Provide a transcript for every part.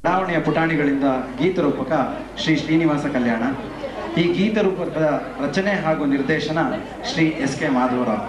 ಬಡಾವಣೆಯ ಪುಟಾಣಿಗಳಿಂದ ಗೀತರೂಪಕ ಶ್ರೀ ಶ್ರೀನಿವಾಸ ಕಲ್ಯಾಣ. ಈ ಗೀತರೂಪಕದ ರಚನೆ ಹಾಗೂ ನಿರ್ದೇಶನ Shri S K Madhavarao.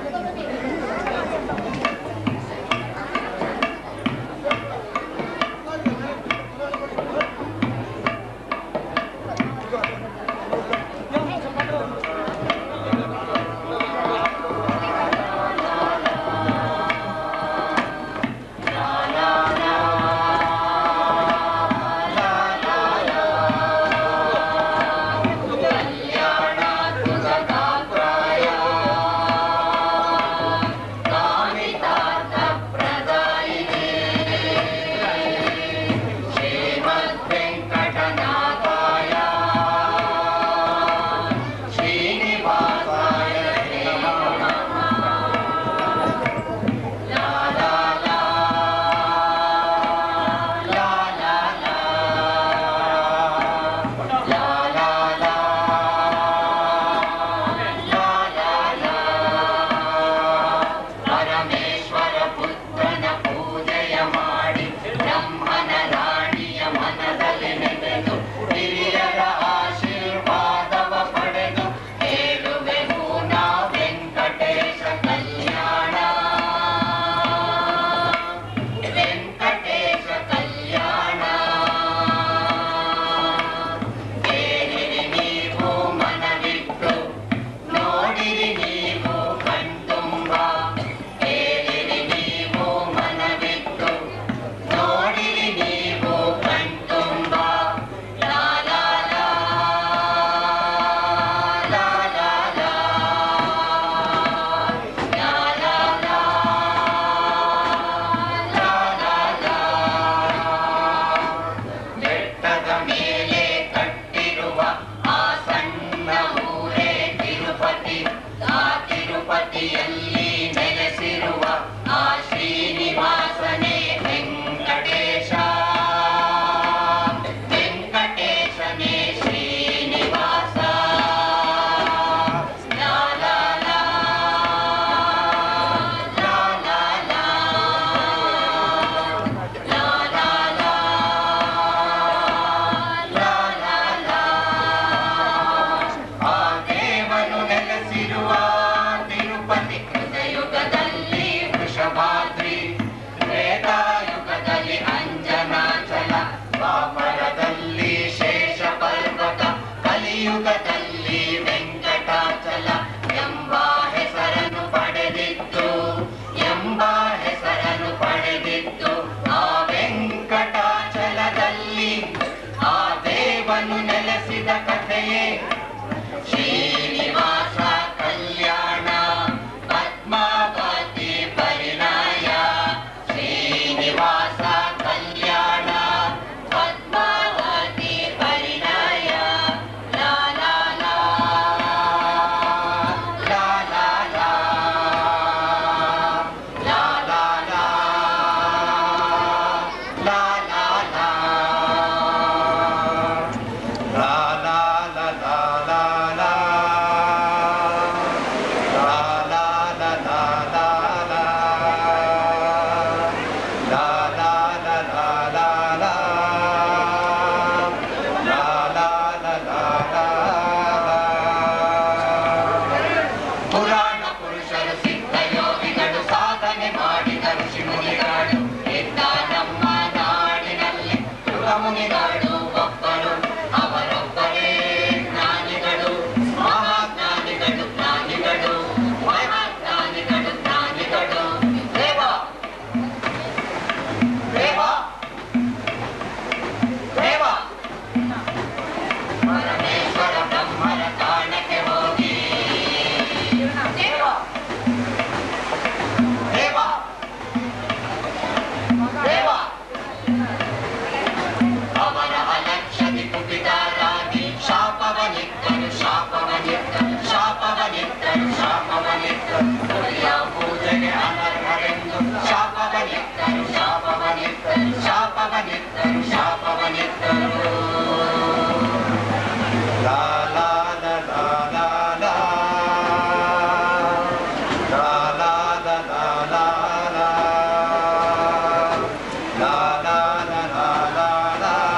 la la la la la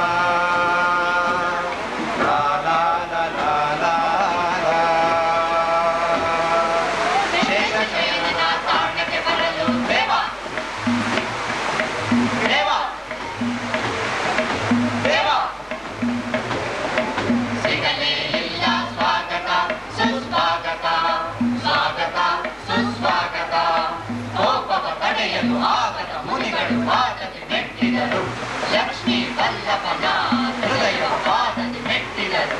ವಲ್ಲಭನ ಹೃದಯ ಪಾದದಿ ಮೆಟ್ಟಿದರು.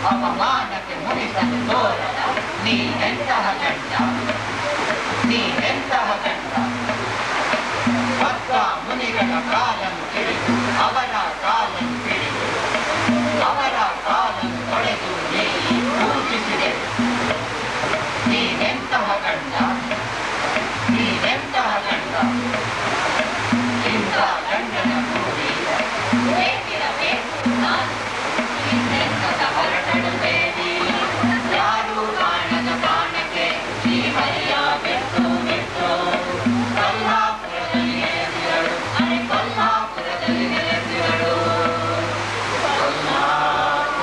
ಅವಮಾನಕ್ಕೆ ಮುಗಿಸಲು ತೋರದ ನೀನೆಂತಹ ಗಂಡ, ನೀನೆಂತಹ ಗಂಡ. ಭಕ್ತ ಮುನಿಗಳ ಕಾಲನ್ನು ಹಿಡಿದು ಅವರ ಕಾಲನ್ನು ಹಿಡಿದು ಅವರ ಕಾಲನ್ನು ತೊಳೆದು ನೀ ಪೂಜಿಸಿದೆ. ನೀನೆಂತಹ ಗಂಡ, ನೀನೆಂತಹ ಗಂಡ. ಇಂಥ ಗಂಡನ ಕೂಡಿ ಬೇಕಿರಬೇಕು ನಾನು ಹೊರಟಡುತ್ತೇನೆ. ಯಾರು ಕಾಣದ ಕಾಣಕ್ಕೆ ಶ್ರೀಹರಿಯ ಬಿಟ್ಟು ಬಿಟ್ಟು ಕೊಲ್ಹಾಪುರದಲ್ಲಿ ನೆಲೆಸಿದಳು, ಕೊಲ್ಹಾಪುರದಲ್ಲಿ ನೆಲೆಸಿದಳು, ಕೊಲ್ಹಾಪುರದಲ್ಲಿ.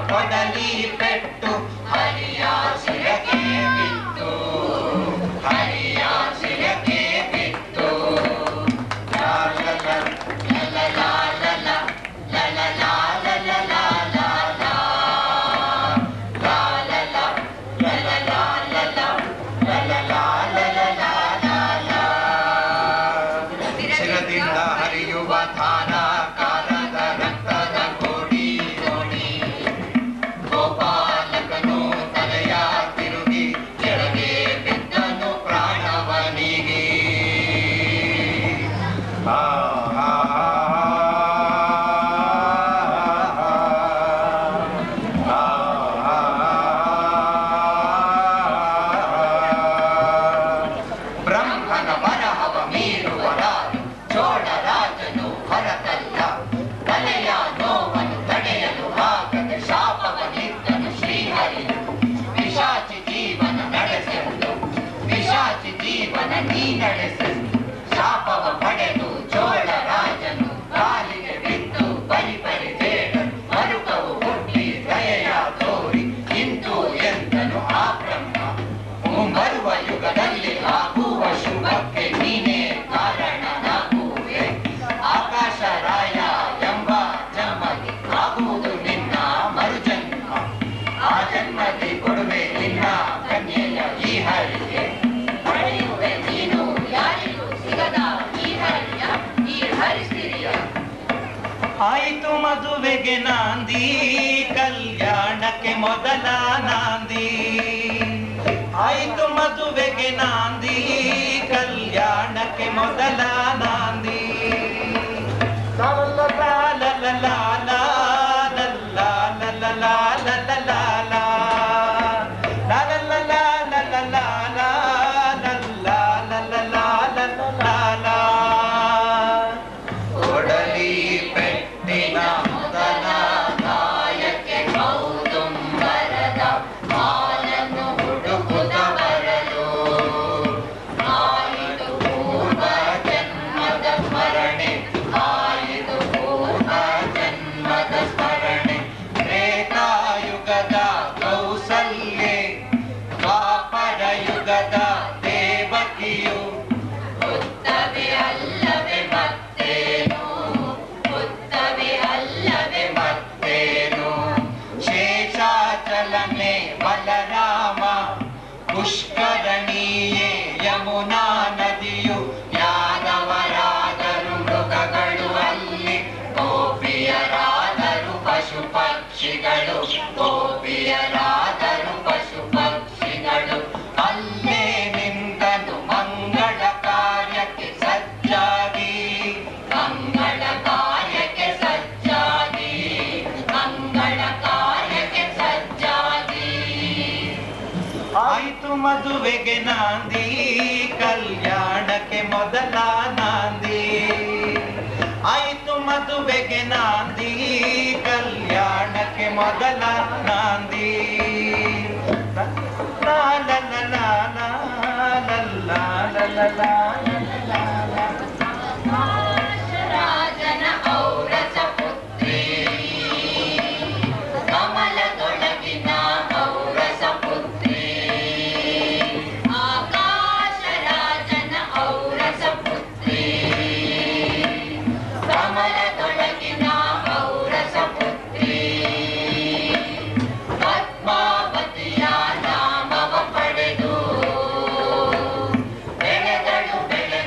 ಕೊಡಲಿ ಪೆಟ್ಟು ಹರಿಯ ಶಿರಕ್ಕೆ ಬಿತ್ತು ಹರಿಯ ಶಿರಕ್ಕೆ ಬಿತ್ತು ಶಿರದಿಂದ ಹರಿಯುವ ಧಾನ ಕಾಲದ ರಕ್ತದ ಕೋಡಿ ನೋಡಿ ಗೋಪಾಲಕನು ತಲೆಯ ತಿರುಗಿ ಕೆಳಗೆ ಬಿದ್ದನು ಪ್ರಾಣವನಿಗೆ ಬ್ರಹ್ಮನ ಬರಹವ ಮೀರುವರಾರು ಚೋಳರಾಜನು ಹೊರತಲ್ಲ ತಲೆಯ ನೋವನ್ನು ತಡೆಯಲು ಆಗದೆ ಶಾಪವನಿದ್ದನು ಶ್ರೀಹರಿಯು ಪಿಶಾಚಿ ಜೀವನ ನಡೆಸೆಂದು ಪಿಶಾಚಿ ಜೀವನ ನೀ ನಡೆಸೆಂದು ಶಾಪವ ಪಡೆದು ಚೋಳರಾಜನು ಕಾಲಿಗೆ ಬಿದ್ದು ಪರಿಪರಿ ಬೇಡನು ಮರುಕವು ಹುಟ್ಟಿ ದಯೆಯ ತೋರಿ ಇಂದು ಎಂದನು ಆ ಬ್ರಹ್ಮ ಮುಂಬರುವ ಯುಗದಲ್ಲಿ ಆಗುವ ಶುಭಕ್ಕೆ ನೀನೇ ಕಾರಣನಾಗುವೆ ಆಕಾಶರಾಯ ಎಂಬ ಜನ್ಮದಿ ಆಗುವುದು ನಿನ್ನ ಮರುಜನ್ಮ ಆ ಜನ್ಮದಿ ಕೊಡುವೆ ನಿನ್ನ ಕನ್ಯೆಯ ಈ ಹರಿಗೆ ಪಡೆಯುವೆ ನೀನು ಯಾರಿಗೂ ಸಿಗದ ಈ ಹರಿಯ ಈ ಹರಿಸಿರಿಯ ಆಯಿತು ಮದುವೆಗೆ ನಾಂದಿ ಕಲ್ಯಾಣಕ್ಕೆ ಮೊದಲ ನಾಂದಿ ಆಯಿತು ಮದುವೆಗೆ ನಾಂದಿ ಕಲ್ಯಾಣಕ್ಕೆ ಮೊದಲ ನಾಂದಿ ಕೊಡಲಿ ಪೆಟ್ಟಿನ ಮೊದಲ ಗಾಯಕ್ಕೆ ಕೌದುಂಬರದ ಹಾಲನ್ನು ಹುಡುಕುತ್ತ ಬರಲು ಆಯಿತು ಪೂರ್ವ ಜನ್ಮದ ಸ್ಮರಣೆ ಆಯಿತು ಪೂರ್ವ ಜನ್ಮದ ಸ್ಮರಣೆ ತ್ರೇತಾಯುಗದ ಕೌಸಲ್ಯೆ ದ್ವಾಪರ ಯುಗದ ದೇವಕಿಯು ಉತ್ತವೆ ಅಲ್ಲವೇ ಮತ್ತೇನು ಉತ್ತವೆ ಅಲ್ಲವೇ ಮತ್ತೇನು ಶೇಷಾಚಲನೆ ಬಲರಾಮ ಪುಷ್ಕರಣಿಯೇ ಯಮುನಾ ನದಿಯು ಯಾದವರಾದರು ಮೃಗಗಳು ಅಲ್ಲಿ ಗೋಪಿಯರಾದರು ಪಶು ಪಕ್ಷಿಗಳು ಗೋಪಿಯರಾದರು ಪಶು ಪಕ್ಷಿಗಳು ಅಲ್ಲೇ ನಿಂದನು ಮಂಗಳ ಕಾರ್ಯಕ್ಕೆ ಸಜ್ಜಾಗಿ ಮಂಗಳ ಕಾರ್ಯಕ್ಕೆ ಸಜ್ಜಾಗಿ ಮಂಗಳ ಕಾರ್ಯಕ್ಕೆ ಸಜ್ಜಾಗಿ ಆಯಿತು ಮದುವೆಗೆ ನಾಂದಿ ಕಲ್ಯಾಣಕ್ಕೆ ಮೊದಲ ನಾಂದಿ ಆಯಿತು ಮದುವೆಗೆ ನಾಂದಿ ಕಲ್ಯಾಣಕ್ಕೆ ಮೊದಲ ನಾಂದಿ ಲಾ ಲಾ ಲಾ ಲಾ ಲಾ ಲಾ ಲಾ ಲಾ ಲಾ. ರಾಜನ ಔರಸ ಪುತ್ರಿ ಕಮಲದೊಳಗಿನ ಔರಸ ಪುತ್ರಿ ಆಕಾಶ ರಾಜನ ಔರಸ ಪುತ್ರಿ ಕಮಲದೊಳಗಿನ ಔರಸ ಪುತ್ರಿ ಪದ್ಮಾವತಿಯ ನಾಮವ ಪಡೆದು ಬೆಳೆದಳು ಬೆಳೆ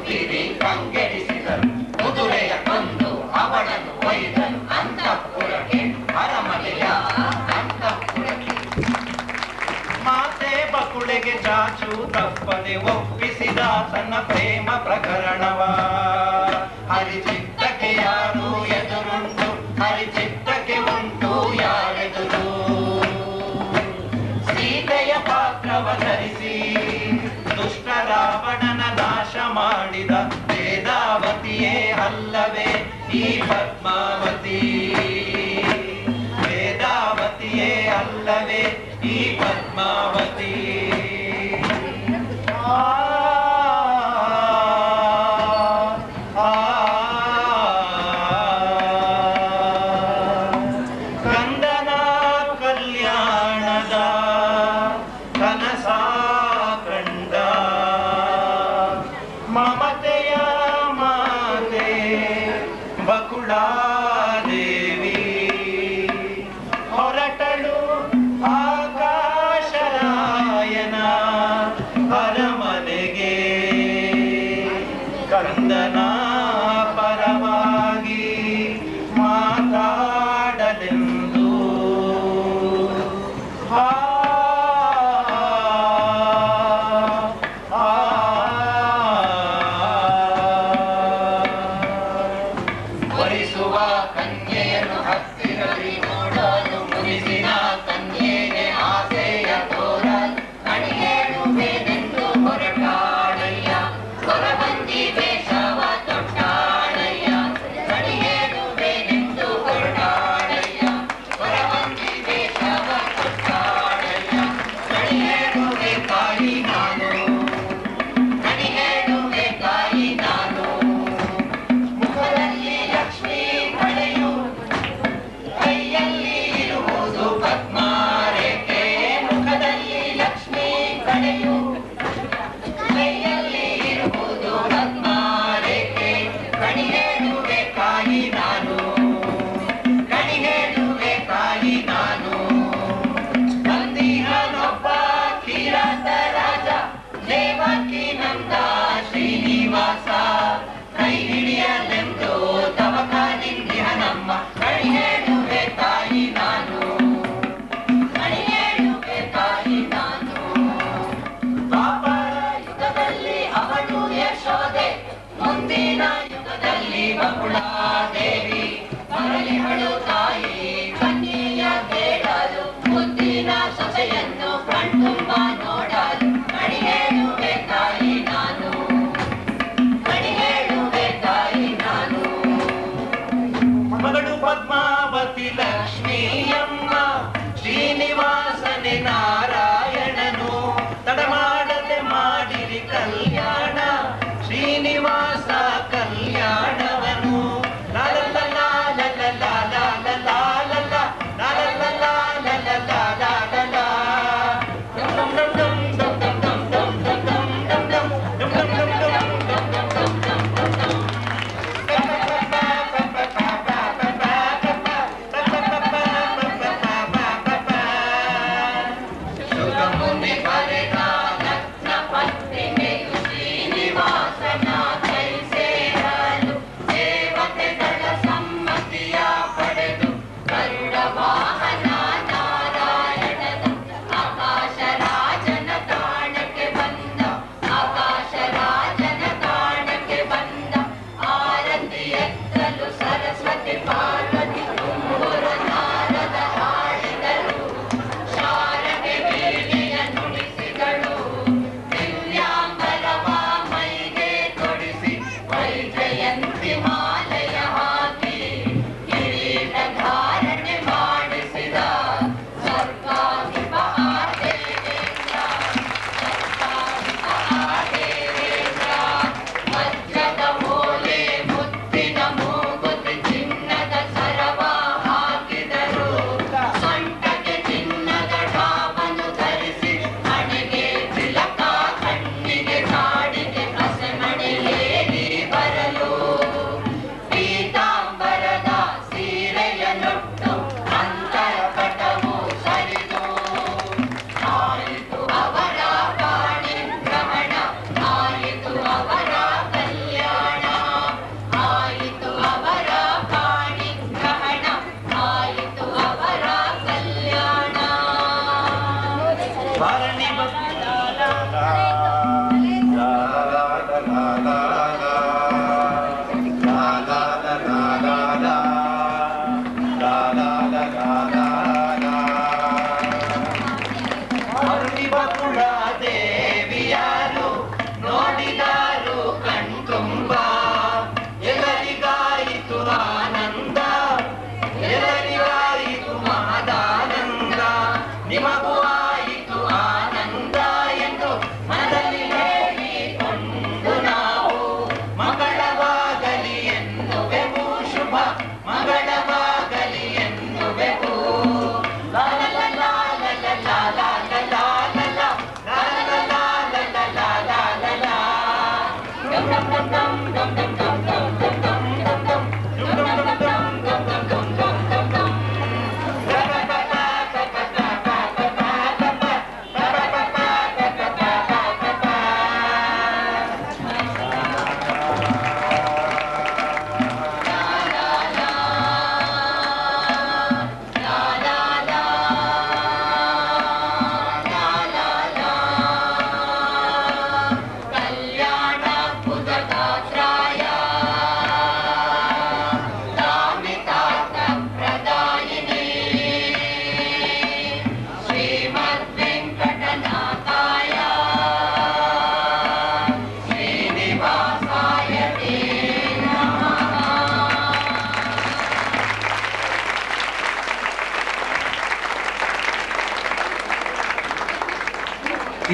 ಸುತ್ತಿರಿ ಕಂಗೆಡಿಸಿದರು ಕುದುರೆಯ ಕೊಂದು ಅವಳನ್ನು ಒಯ್ದನು ಅಂತಃಪುರಕ್ಕೆ ಅರಮನೆಯ ಅಂತಃಪುರಕ್ಕೆ ಮಾತೆ ಬಕುಳೆಗೆ ಚಾಚು ತಪ್ಪದೆ ಒಪ್ಪಿಸಿದ ತನ್ನ ಪ್ರೇಮ ಪ್ರಕರಣವ ಹರಿಚಿತ್ತಕ್ಕೆ ಯಾರು ಎದುರುಂಟು ಹರಿಚಿತ್ತಕ್ಕೆ ಉಂಟು ಯಾರೆದುರು ಸೀತೆಯ ಪಾತ್ರವ ಧರಿಸಿ ದುಷ್ಟ ರಾವಣನ ನಾಶ ಮಾಡಿದ ವೇದಾವತಿಯೇ ಅಲ್ಲವೇ ಈ ಪದ್ಮಾವತಿ ವೇದಾವತಿಯೇ ಅಲ್ಲವೇ ಈ ಪದ್ಮಾವತಿ ಕಂದನ ಕಲ್ಯಾಣದ ಕನಸ ಕಂಡ ಮಮತೆಯ ಮಾತೆ ಬಕುಳಾದೇವಿ ಹೊರಟಳು ಆಕಾಶರಾಯನ ಅರಮನೆಗೆ ಕಂದನ ಪರವಾಗಿ ಮಾತಾಡಲೆಂದು ವರಿಸುವ ಕನ್ಯೆಯನ್ನು ಹತ್ತಿರಲಿ ನೋಡಲು ಮುನಿಸಿನ ಕನ್ಯೆಗೆ ಆಸೆಯ ತೋರಲು ಕಣಿಯೇಳುವೆನೆಂದು ಹೊರಟಾಳಯ್ಯ ಹೊರಬಂದಿ ವೇಷವ ತೊಟ್ಟಾಳಯ್ಯ ಕಣಿಯೇಳುವೆನೆಂದು ಹೊರಟಾಳಯ್ಯ ಹೊರಬಂದಿ ವೇಷವ ತೊಟ್ಟಾಳಯ್ಯ ಕಣಿಯೇಳುವೆ ಕಾಯಿ ನಾನು ಕಣಿಯೇಳುವೆ ಕಾಯಿ ನಾನು ಮುಖದಲ್ಲಿ ಲಕ್ಷ್ಮೀ ಕಳೆಯು ಕೈಯಲ್ಲಿ ಇರುವುದು ಪದ್ಮಾರೇಖೆ ಮುಖದಲ್ಲಿ ಲಕ್ಷ್ಮೀ ಕಳೆಯು ಕೈಯಲ್ಲಿ ಇರುವುದು ಪದ್ಮಾರೇಖೆ ಕಣಿಹೇಳುವೆ ಕಾಯಿ ನಾನು ಕಣಿಹೇಳುವೆ ಕಾಯಿ ನಾನು ಬಂದಿಹನೊಬ್ಬ ಕಿರಾತ ರಾಜ ದೇವಕಿ ನಂದ ಶ್ರೀನಿವಾಸ ಕೈ ಹಿಡಿಯಲೆಂದು ತವಕ ನಿಂದಿಹನಮ್ಮ ಕಣಿಹೇಳುವೆ ತಾಯಿ ನಾನು ಕಣಿಹೇಳುವೆ ತಾಯಿ ನಾನು ದ್ವಾಪರ ಯುಗದಲ್ಲಿ ಅವಳು ಯಶೋದೆ ಮುಂದಿನ ಯುಗದಲ್ಲಿ ಬಕುಳಾದೇವಿ ಮರಳಿಹಳು ತಾಯಿ ಕನ್ಯೆಯ ಬೇಡಲು ಮುದ್ದಿನ ಸೊಸೆಯನ್ನು ಕಣ್ತುಂಬ ನೋಡಲು ಕಣಿಹೇಳುವೆ ತಾಯಿ ನಾನು ಕಣಿಹೇಳುವೆ ತಾಯಿ ನಾನು ಮಗಳು ಪದ್ಮಾವತಿ ಲಕ್ಷ್ಮೀಯಮ್ಮ ಶ್ರೀನಿವಾಸನೆ ನಾರಾಯಣನು ತಡಮಾಡದೆ ಮಾಡಿರಿ ಕಲ್ಯಾಣ ಶ್ರೀನಿವಾಸ ಕಲ್ಯಾಣವನು ಲಾಲ ಲಾಲ ಲಾಲ ಲಾಲ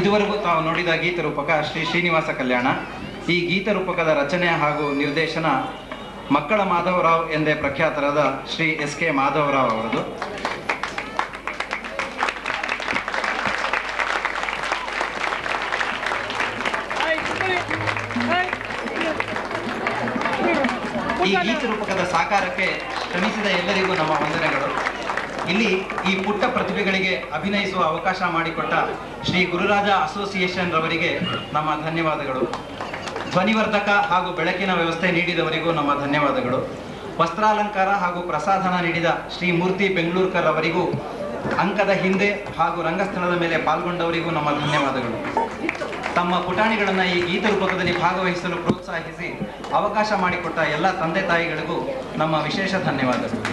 ಇದುವರೆಗೂ ತಾವು ನೋಡಿದ ಗೀತರೂಪಕ ಶ್ರೀ ಶ್ರೀನಿವಾಸ ಕಲ್ಯಾಣ. ಈ ಗೀತರೂಪಕದ ರಚನೆ ಹಾಗೂ ನಿರ್ದೇಶನ ಮಕ್ಕಳ ಮಾಧವರಾವ್ ಎಂದೇ ಪ್ರಖ್ಯಾತರಾದ ಶ್ರೀ ಎಸ್ ಕೆ ಮಾಧವರಾವ್ ಅವರದು. ಈ ಗೀತರೂಪಕದ ಸಾಕಾರಕ್ಕೆ ಶ್ರಮಿಸಿದ ಎಲ್ಲರಿಗೂ ನಮ್ಮ ವಂದನೆಗಳು. ಇಲ್ಲಿ ಈ ಪುಟ್ಟ ಪ್ರತಿಭೆಗಳಿಗೆ ಅಭಿನಯಿಸುವ ಅವಕಾಶ ಮಾಡಿಕೊಟ್ಟ ಶ್ರೀ ಗುರುರಾಜ ಅಸೋಸಿಯೇಷನ್ ರವರಿಗೆ ನಮ್ಮ ಧನ್ಯವಾದಗಳು. ಧ್ವನಿವರ್ಧಕ ಹಾಗೂ ಬೆಳಕಿನ ವ್ಯವಸ್ಥೆ ನೀಡಿದವರಿಗೂ ನಮ್ಮ ಧನ್ಯವಾದಗಳು. ವಸ್ತ್ರಾಲಂಕಾರ ಹಾಗೂ ಪ್ರಸಾದನ ನೀಡಿದ ಶ್ರೀ ಮೂರ್ತಿ ಬೆಂಗಳೂರ್ಕರ್ ಅವರಿಗೂ, ಅಂಕದ ಹಿಂದೆ ಹಾಗೂ ರಂಗಸ್ಥಳದ ಮೇಲೆ ಪಾಲ್ಗೊಂಡವರಿಗೂ ನಮ್ಮ ಧನ್ಯವಾದಗಳು. ತಮ್ಮ ಪುಟಾಣಿಗಳನ್ನು ಈ ಗೀತರೂಪಕದಲ್ಲಿ ಭಾಗವಹಿಸಲು ಪ್ರೋತ್ಸಾಹಿಸಿ ಅವಕಾಶ ಮಾಡಿಕೊಟ್ಟ ಎಲ್ಲ ತಂದೆ ತಾಯಿಗಳಿಗೂ ನಮ್ಮ ವಿಶೇಷ ಧನ್ಯವಾದಗಳು.